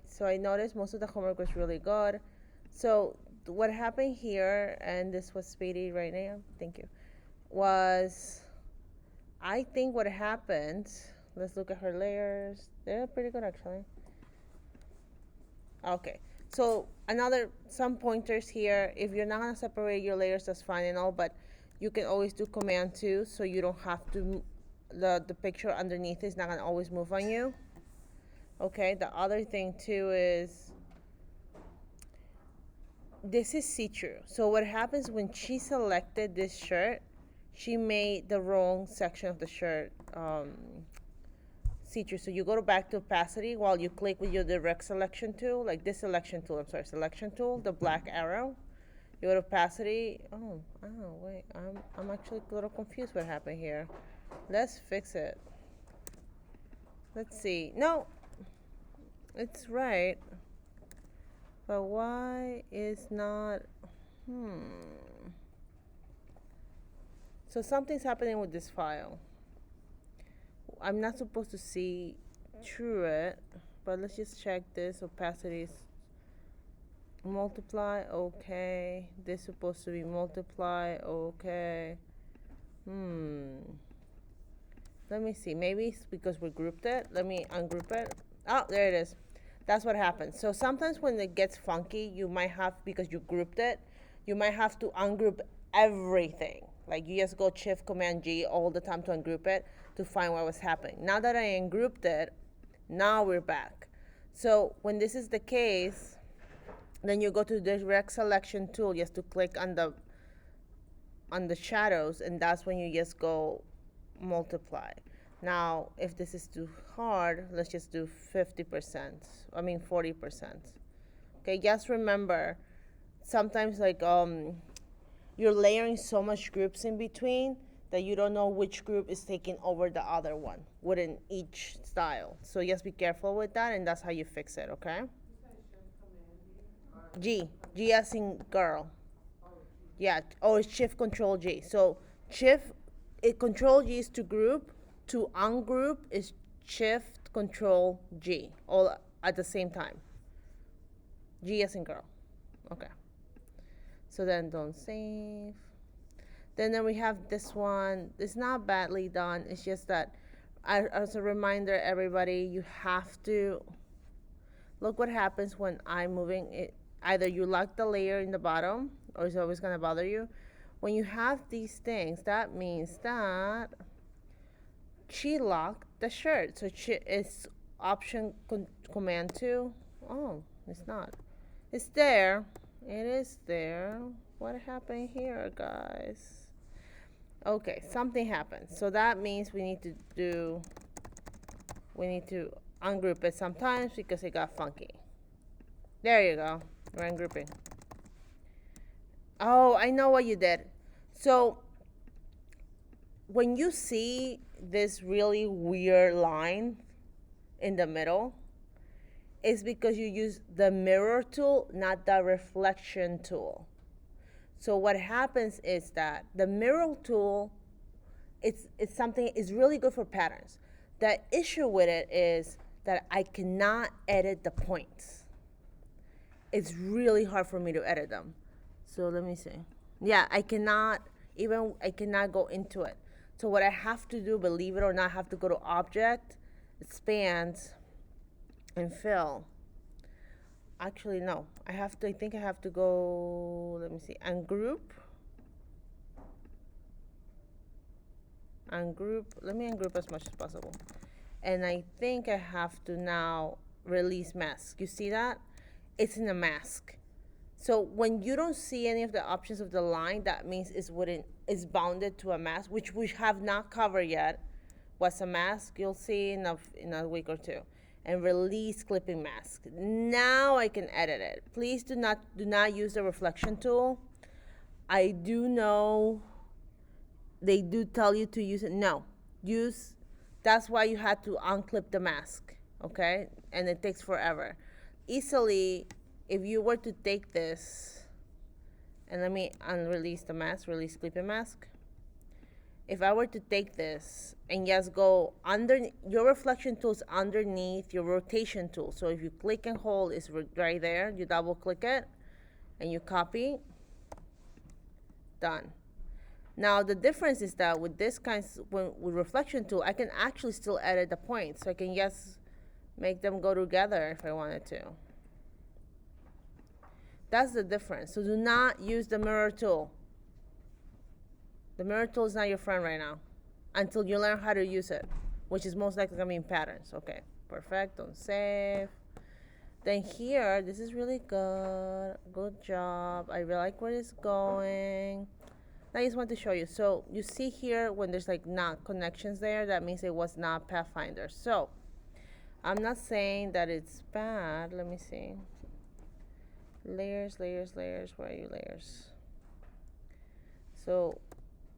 So I noticed most of the homework was really good. So what happened here, and this was Speedy right now, thank you, was I think what happened, let's look at her layers. They're pretty good actually. Okay, so some pointers here. If you're not gonna separate your layers, that's fine and all, but you can always do Command 2, so you don't have to, the picture underneath is not gonna always move on you. Okay, the other thing too is, this is see-through. So what happens when she selected this shirt, she made the wrong section of the shirt see-through. So you go to back to opacity while you click with your direct selection tool, like this selection tool, selection tool, the black arrow. You go to opacity. Oh, wait, I'm actually a little confused what happened here. Let's fix it. Let's see. No, it's right. But why is not, So something's happening with this file. I'm not supposed to see through it, but let's just check this. Opacity is multiply, okay. This is supposed to be multiply, okay. Let me see. Maybe it's because we grouped it. Let me ungroup it. Oh, there it is. That's what happens. So sometimes when it gets funky, you might have, because you grouped it, you might have to ungroup everything. Like you just go Shift Command G all the time to ungroup it to find what was happening. Now that I ungrouped it, now we're back. So when this is the case, then you go to the direct selection tool just to click on the shadows, and that's when you just go multiply. Now, if this is too hard, let's just do 50%. 40%. Okay, just remember, sometimes like you're layering so much groups in between that you don't know which group is taking over the other one within each style. So just be careful with that, and that's how you fix it, okay? G as in girl. Yeah, or Shift Control G. So Control G is to group. To ungroup is Shift Control G, all at the same time. G as in girl. Okay. So then don't save. Then we have this one. It's not badly done. It's just that, as a reminder, everybody, you have to look what happens when I'm moving it. Either you lock the layer in the bottom, or it's always gonna bother you. When you have these things, that means that she locked the shirt. So it's Option Command 2. Oh, it's not. It's there. It is there. What happened here, guys? Okay, something happened. So that means we need to ungroup it sometimes because it got funky. There you go. We're ungrouping. Oh, I know what you did. So when you see this really weird line in the middle, it's because you use the mirror tool, not the reflection tool. So what happens is that the mirror tool, it's really good for patterns. The issue with it is that I cannot edit the points. It's really hard for me to edit them. So let me see. Yeah, I cannot go into it. So what I have to do, believe it or not, I have to go to Object, Expand, and Fill. Actually, no. I think I have to go, let me see, Ungroup. Let me ungroup as much as possible. And I think I have to now release mask. You see that? It's in a mask. So when you don't see any of the options of the line, that means it's bounded to a mask, which we have not covered yet. What's a mask? You'll see in a week or two. And release clipping mask. Now I can edit it. Please do not use the reflection tool. I do know they do tell you to use it. No, that's why you had to unclip the mask, okay? And it takes forever. Easily, if you were to take this, and let me unrelease the mask, release clipping mask. if I were to take this and just go under, your reflection tool is underneath your rotation tool. So if you click and hold, it's right there. You double click it and you copy, done. Now the difference is that with this with reflection tool, I can actually still edit the points. So I can just make them go together if I wanted to. That's the difference. So do not use the mirror tool. The mirror tool is not your friend right now until you learn how to use it, which is most likely going to be in patterns. Okay, perfect. Don't save. Then here, this is really good. Good job. I really like where it's going. I just want to show you. So you see here when there's like not connections there, that means it was not Pathfinder. So I'm not saying that it's bad. Let me see. Layers, layers, layers. Where are you, layers? So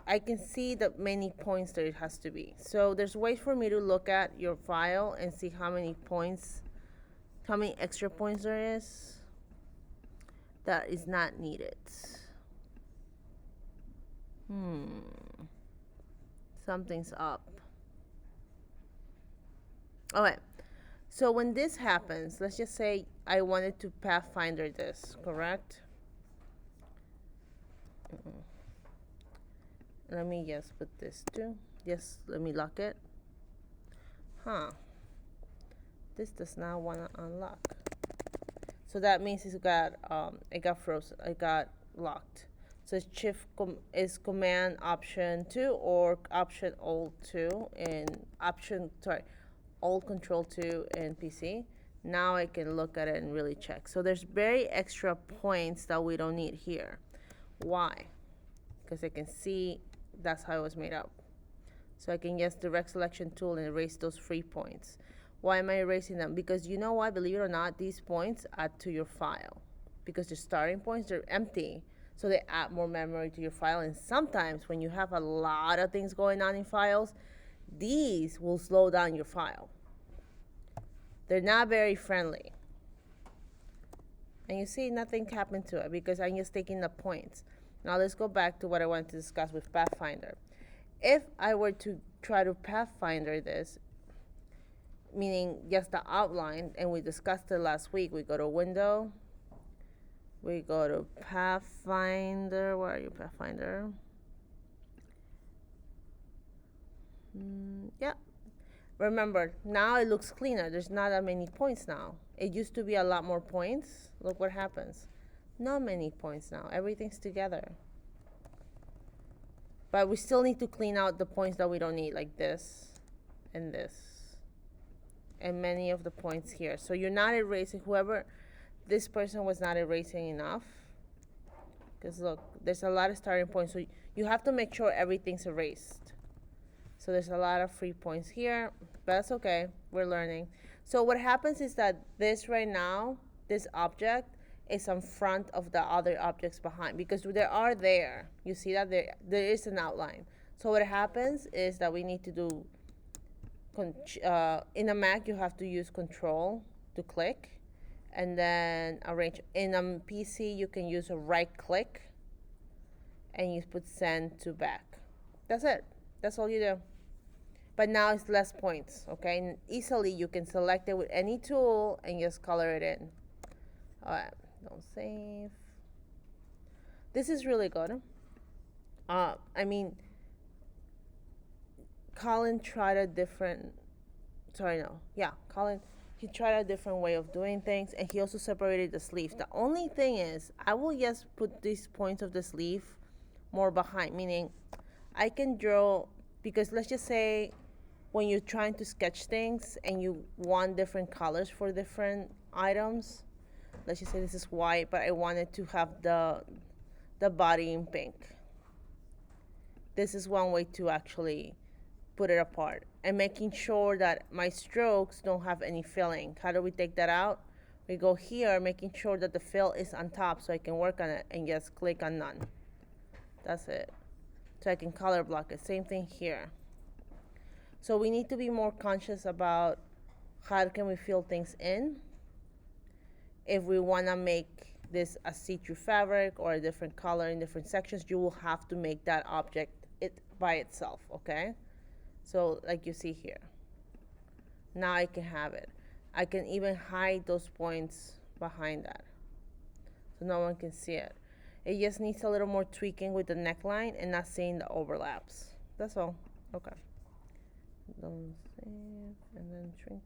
I can see the many points that it has to be. So there's ways for me to look at your file and see how many points, how many extra points there is that is not needed. Something's up. Okay, so when this happens, let's just say I wanted to Pathfinder this, correct? Let me just put this too. Just let me lock it. This does not want to unlock. So that means it got frozen. It got locked. So it's shift is command option 2 or option alt 2 in alt control 2 in PC. Now I can look at it and really check. So there's very extra points that we don't need here. Why? Because I can see that's how it was made up. So I can use direct selection tool and erase those free points. Why am I erasing them? Because you know what, believe it or not, these points add to your file. Because the starting points, they're empty. So they add more memory to your file. And sometimes when you have a lot of things going on in files, these will slow down your file. They're not very friendly. And you see nothing happened to it because I'm just taking the points. Now let's go back to what I wanted to discuss with Pathfinder. If I were to try to Pathfinder this, meaning just the outline, and we discussed it last week, we go to Window, we go to Pathfinder. Where are you, Pathfinder? Yeah. Remember, now it looks cleaner. There's not that many points now. It used to be a lot more points. Look what happens. Not many points now. Everything's together. But we still need to clean out the points that we don't need, like this and this. And many of the points here. So you're not erasing, this person was not erasing enough. Because look, there's a lot of starting points. So you have to make sure everything's erased. So there's a lot of free points here, but that's okay. We're learning. So what happens is that this right now, this object is in front of the other objects behind because they are there. You see that there is an outline. So what happens is that we need to do, in a Mac, you have to use Control to click and then arrange. In a PC, you can use a right click and you put send to back. That's it. That's all you do. But now it's less points, okay? And easily you can select it with any tool and just color it in. All right, don't save. This is really good. I mean, Colin tried a different, Colin, he tried a different way of doing things, and he also separated the sleeve. The only thing is, I will just put these points of the sleeve more behind, meaning I can draw, because let's just say when you're trying to sketch things and you want different colors for different items, let's just say this is white, but I wanted to have the body in pink. This is one way to actually put it apart, and making sure that my strokes don't have any filling. How do we take that out? We go here, making sure that the fill is on top so I can work on it and just click on none. That's it. So I can color block it. Same thing here. So we need to be more conscious about how can we fill things in. If we want to make this a see-through fabric or a different color in different sections, you will have to make that object by itself, okay? So like you see here. Now I can have it. I can even hide those points behind that, so no one can see it. It just needs a little more tweaking with the neckline and not seeing the overlaps. That's all. Okay. Don't save and then shrink.